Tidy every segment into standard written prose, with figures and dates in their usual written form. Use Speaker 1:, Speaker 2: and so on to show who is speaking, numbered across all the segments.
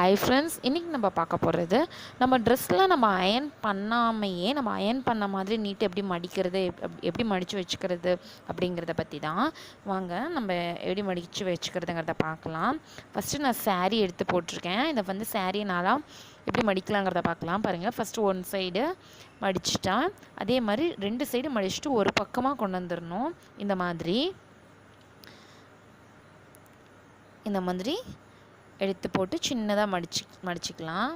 Speaker 1: Hi friends, இன்றைக்கி நம்ம பார்க்க போகிறது நம்ம ட்ரெஸ்லாம் நம்ம அயர்ன் பண்ணாமையே நம்ம அயர்ன் பண்ண மாதிரி நீட்டை எப்படி மடிக்கிறது, எப்படி மடித்து வச்சுக்கிறது அப்படிங்கிறத பற்றி தான். வாங்க நம்ம எப்படி மடித்து வச்சுக்கிறதுங்கிறத பார்க்கலாம். ஃபஸ்ட்டு நான் சாரீ எடுத்து போட்டிருக்கேன். இதை வந்து சாரீனாலாம் எப்படி மடிக்கலாங்கிறத பார்க்கலாம். பாருங்கள், ஃபஸ்ட்டு ஒன் சைடு மடிச்சிட்டேன். அதே மாதிரி 2 சைடு மடிச்சுட்டு ஒரு பக்கமாக கொண்டு வந்துடணும். இந்த மாதிரி எடுத்து போட்டு சின்னதாக மடிச்சிக்கலாம்.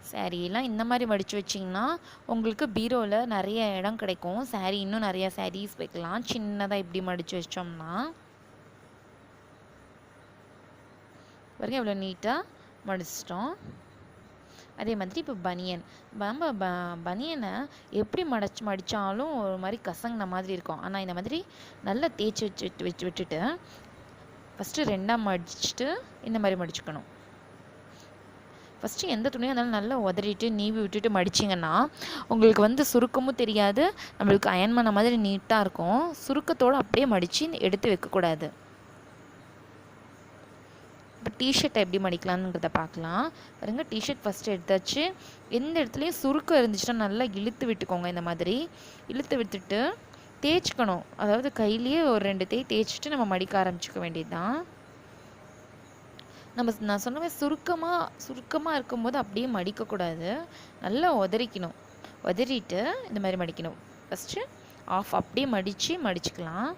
Speaker 1: சாரீலாம் இந்த மாதிரி மடித்து வச்சிங்கன்னா உங்களுக்கு பீரோவில் நிறைய இடம் கிடைக்கும். சாரீ இன்னும் நிறையா சாரீஸ் வைக்கலாம். சின்னதாக இப்படி மடித்து வச்சோம்னா பாருங்க, இவ்வளோ நீட்டாக மடிச்சிட்டோம். அதே மாதிரி இப்போ நம்ம பனியனை எப்படி மடித்தாலும் ஒரு மாதிரி கசங்கின மாதிரி இருக்கும். ஆனால் இந்த மாதிரி நல்லா தேய்ச்சி விட்டுட்டு ஃபஸ்ட்டு 2ஆக மடிச்சுட்டு இந்த மாதிரி மடிச்சுக்கணும். ஃபஸ்ட்டு எந்த துணியாக இருந்தாலும் நல்லா உதறிட்டு நீவி விட்டுட்டு மடிச்சிங்கன்னா உங்களுக்கு வந்து சுருக்கமும் தெரியாது, நம்மளுக்கு அயன் பண்ண மாதிரி நீட்டாக இருக்கும். சுருக்கத்தோடு அப்படியே மடித்து எடுத்து வைக்கக்கூடாது. இப்போ டிஷர்ட்டை எப்படி மடிக்கலாம்ங்கிறத பார்க்கலாம். பாருங்கள், டிஷர்ட் ஃபஸ்ட்டு எடுத்தாச்சு. எந்த இடத்துலையும் சுருக்கம் இருந்துச்சுன்னா நல்லா இழுத்து விட்டுக்கோங்க. இந்த மாதிரி இழுத்து விட்டுட்டு தேய்ச்சிக்கணும். அதாவது கையிலேயே ஒரு 2 தேய்ச்சிட்டு நம்ம மடிக்க ஆரம்பிச்சிக்க வேண்டியது தான். நான் சொன்ன மாதிரி சுருக்கமாக இருக்கும்போது அப்படியே மடிக்கக்கூடாது. நல்லா உதறிட்டு இந்த மாதிரி மடிக்கணும். ஃபஸ்ட்டு ஆஃப் அப்படியே மடிச்சுக்கலாம்.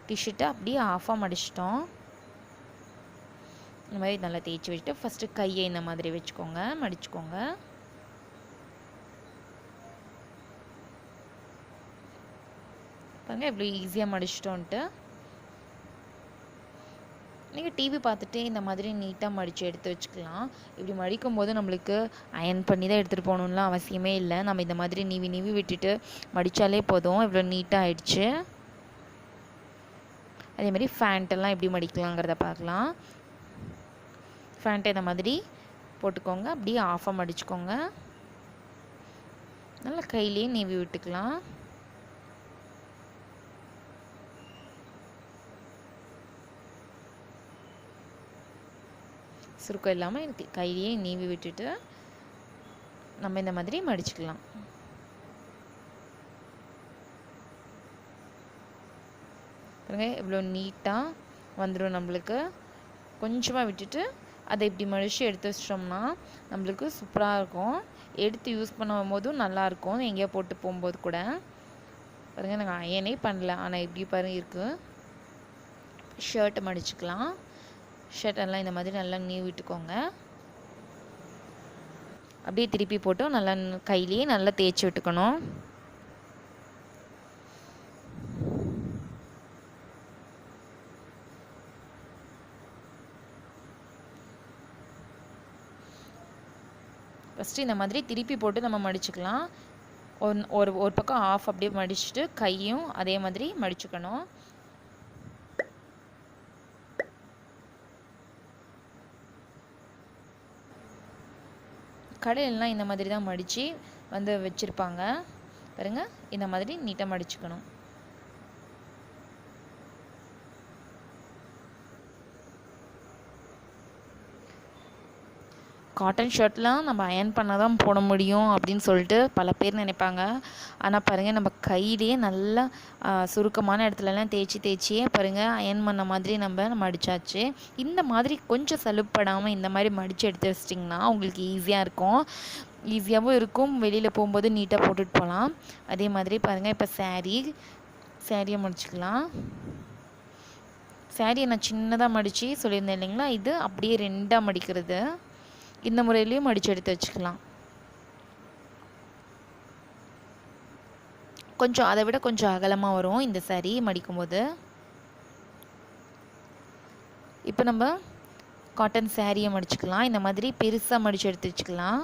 Speaker 1: டிஷர்ட்டை அப்படியே ஆஃபாக மடிச்சிட்டோம். இந்த மாதிரி நல்லா தேய்ச்சி வச்சுட்டு ஃபஸ்ட்டு கையை இந்த மாதிரி மடிச்சுக்கோங்க. பாருங்கள், இவ்வளோ ஈஸியாக மடிச்சிட்டோன்ட்டு. நீங்கள் டிவி பார்த்துட்டு இந்த மாதிரி நீட்டாக மடித்து எடுத்து வச்சுக்கலாம். இப்படி மடிக்கும் போது நம்மளுக்கு அயன் பண்ணி தான் எடுத்துகிட்டு போகணுன்னுலாம் அவசியமே இல்லை. நம்ம இந்த மாதிரி நீவி விட்டுட்டு மடித்தாலே போதும். இவ்வளோ நீட்டாக ஆயிடுச்சு. அதே மாதிரி ஃபேண்ட்டெல்லாம் எப்படி மடிக்கலாங்கிறத பார்க்கலாம். ஃபேண்ட்டை இந்த மாதிரி போட்டுக்கோங்க. அப்படியே ஆஃபாக மடிச்சுக்கோங்க. நல்லா கையிலேயே நீவி விட்டுக்கலாம். சுருக்கம் இல்லாமல் எனக்கு கையிலேயே நீவி விட்டுட்டு நம்ம இந்த மாதிரி மடிச்சுக்கலாம். பாருங்க, இவ்வளோ நீட்டாக வந்துடும். நம்மளுக்கு கொஞ்சமாக விட்டுட்டு அதை இப்படி மடித்து எடுத்து வச்சிட்டோம்னா நம்மளுக்கு சூப்பராக இருக்கும். எடுத்து யூஸ் பண்ணும் போதும் நல்லாயிருக்கும். எங்கேயோ போட்டு போகும்போது கூட. பாருங்கள், நாங்கள் அயனே பண்ணல, ஆனால் இப்படி பாருங்க இருக்குது. ஷர்ட்டை மடிச்சுக்கலாம். ஷர்ட்டெல்லாம் இந்த மாதிரி நல்லா நீவி விட்டுக்கோங்க. அப்படியே திருப்பி போட்டு நல்லா கையிலேயே நல்லா தேய்ச்சி விட்டுக்கணும். ஃபஸ்ட்டு இந்த மாதிரி திருப்பி போட்டு நம்ம மடிச்சுக்கலாம். ஒரு பக்கம் ஆஃப் அப்படியே மடிச்சுட்டு கையும் அதே மாதிரி மடிச்சுக்கணும். கடையிலலாம் இந்த மாதிரி தான் மடித்து வந்து வச்சுருப்பாங்க. பாருங்கள், இந்த மாதிரி நீட்டாக மடிச்சுக்கணும். காட்டன் ஷர்ட்லாம் நம்ம அயன் பண்ண தான் போட முடியும் அப்படின்னு சொல்லிட்டு பல பேர் நினைப்பாங்க. ஆனால் பாருங்கள், நம்ம கையிலேயே நல்லா சுருக்கமான இடத்துலலாம் தேய்ச்சியே பாருங்கள் அயன் பண்ண மாதிரி நம்ம மடித்தாச்சு. இந்த மாதிரி கொஞ்சம் சலுப்படாமல் இந்த மாதிரி மடித்து எடுத்து வச்சிட்டிங்கன்னா உங்களுக்கு ஈஸியாக இருக்கும். ஈஸியாகவும் இருக்கும். வெளியில் போகும்போது நீட்டாக போட்டுட்டு போகலாம். அதே மாதிரி பாருங்கள், இப்போ சாரியை முடிச்சுக்கலாம். சாரியை நான் சின்னதாக மடித்து சொல்லியிருந்தேன் இல்லைங்களா, இது அப்படியே 2ஆக மடிக்கிறது. இந்த முறையிலையும் மடித்து எடுத்து வச்சுக்கலாம். கொஞ்சம் அதை விட கொஞ்சம் அகலமாக வரும் இந்த சாரீ மடிக்கும்போது. இப்போ நம்ம காட்டன் சாரியை மடிச்சுக்கலாம். இந்த மாதிரி பெருசாக மடித்து எடுத்து வச்சுக்கலாம்.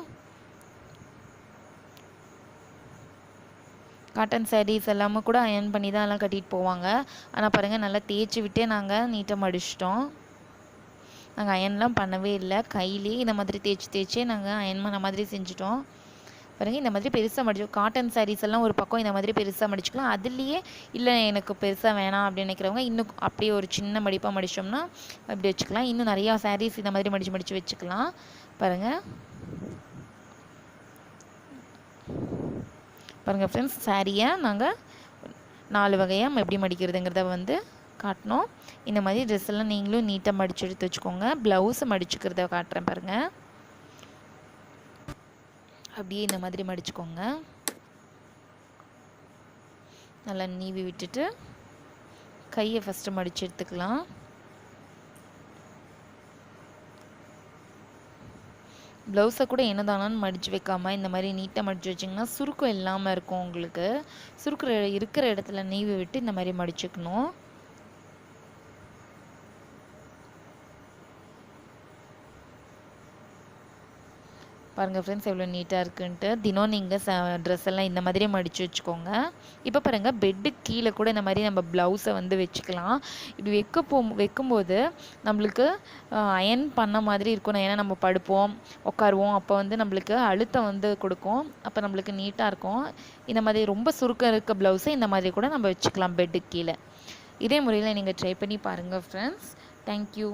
Speaker 1: காட்டன் சாரீஸ் எல்லாமே கூட அயன் பண்ணி தான் எல்லாம் கட்டிட்டு போவாங்க. ஆனால் பாருங்கள், நல்லா தேய்ச்சி விட்டே நாங்கள் நீட்டாக மடிச்சிட்டோம். நாங்கள் அயன்லாம் பண்ணவே இல்லை. கையிலே இந்த மாதிரி தேய்ச்சே நாங்கள் அயன் பண்ண மாதிரி செஞ்சிட்டோம். பாருங்கள் இந்த மாதிரி பெருசாக மடிச்சு காட்டன் சாரீஸ் எல்லாம் ஒரு பக்கம் இந்த மாதிரி பெருசாக மடிச்சுக்கலாம். அதுலேயே இல்லை எனக்கு பெருசாக வேணாம் அப்படின்னு நினைக்கிறவங்க இன்னும் அப்படியே ஒரு சின்ன மடிப்பாக மடித்தோம்னா அப்படி வச்சுக்கலாம். இன்னும் நிறையா சாரீஸ் இந்த மாதிரி மடித்து வச்சுக்கலாம். பாருங்கள் ஃப்ரெண்ட்ஸ், சாரியை நாங்கள் 4 வகையாக எப்படி மடிக்கிறதுங்கிறத வந்து காட்டினோம். இந்த மாதிரி ட்ரெஸ் எல்லாம் நீங்களும் நீட்டாக மடித்து எடுத்து வச்சுக்கோங்க. ப்ளவுஸை மடிச்சுக்கிறத காட்டுறேன் பாருங்கள். அப்படியே இந்த மாதிரி மடிச்சுக்கோங்க. நல்லா நீவி விட்டுட்டு கையை ஃபஸ்ட்டு மடித்து எடுத்துக்கலாம். ப்ளவுஸை கூட என்னதானான்னு மடித்து வைக்காமல் இந்த மாதிரி நீட்டாக மடித்து வச்சிங்கன்னா சுருக்கம் இல்லாமல் இருக்கும். உங்களுக்கு இருக்கிற இடத்துல நீவி விட்டு இந்த மாதிரி மடிச்சுக்கணும். பாருங்கள் ஃப்ரெண்ட்ஸ் எவ்வளோ நீட்டாக இருக்குன்ட்டு. தினம் நீங்கள் ட்ரெஸ் எல்லாம் இந்த மாதிரியே மடித்து வச்சுக்கோங்க. இப்போ பாருங்கள் பெட்டு கீழே கூட இந்த மாதிரி நம்ம ப்ளவுஸை வந்து வச்சுக்கலாம். இப்படி வைக்கும்போது நம்மளுக்கு அயன் பண்ண மாதிரி இருக்கணும். ஏன்னா நம்ம படுப்போம் உட்காருவோம், அப்போ வந்து நம்மளுக்கு அழுத்தம் வந்து கொடுக்கும். அப்போ நம்மளுக்கு நீட்டாக இருக்கும். இந்த மாதிரி ரொம்ப சுருக்கம் இருக்க ப்ளவுஸை இந்த மாதிரி கூட நம்ம வச்சுக்கலாம் பெட்டு கீழே. இதே முறையில் நீங்கள் ட்ரை பண்ணி பாருங்கள் ஃப்ரெண்ட்ஸ். தேங்க்யூ.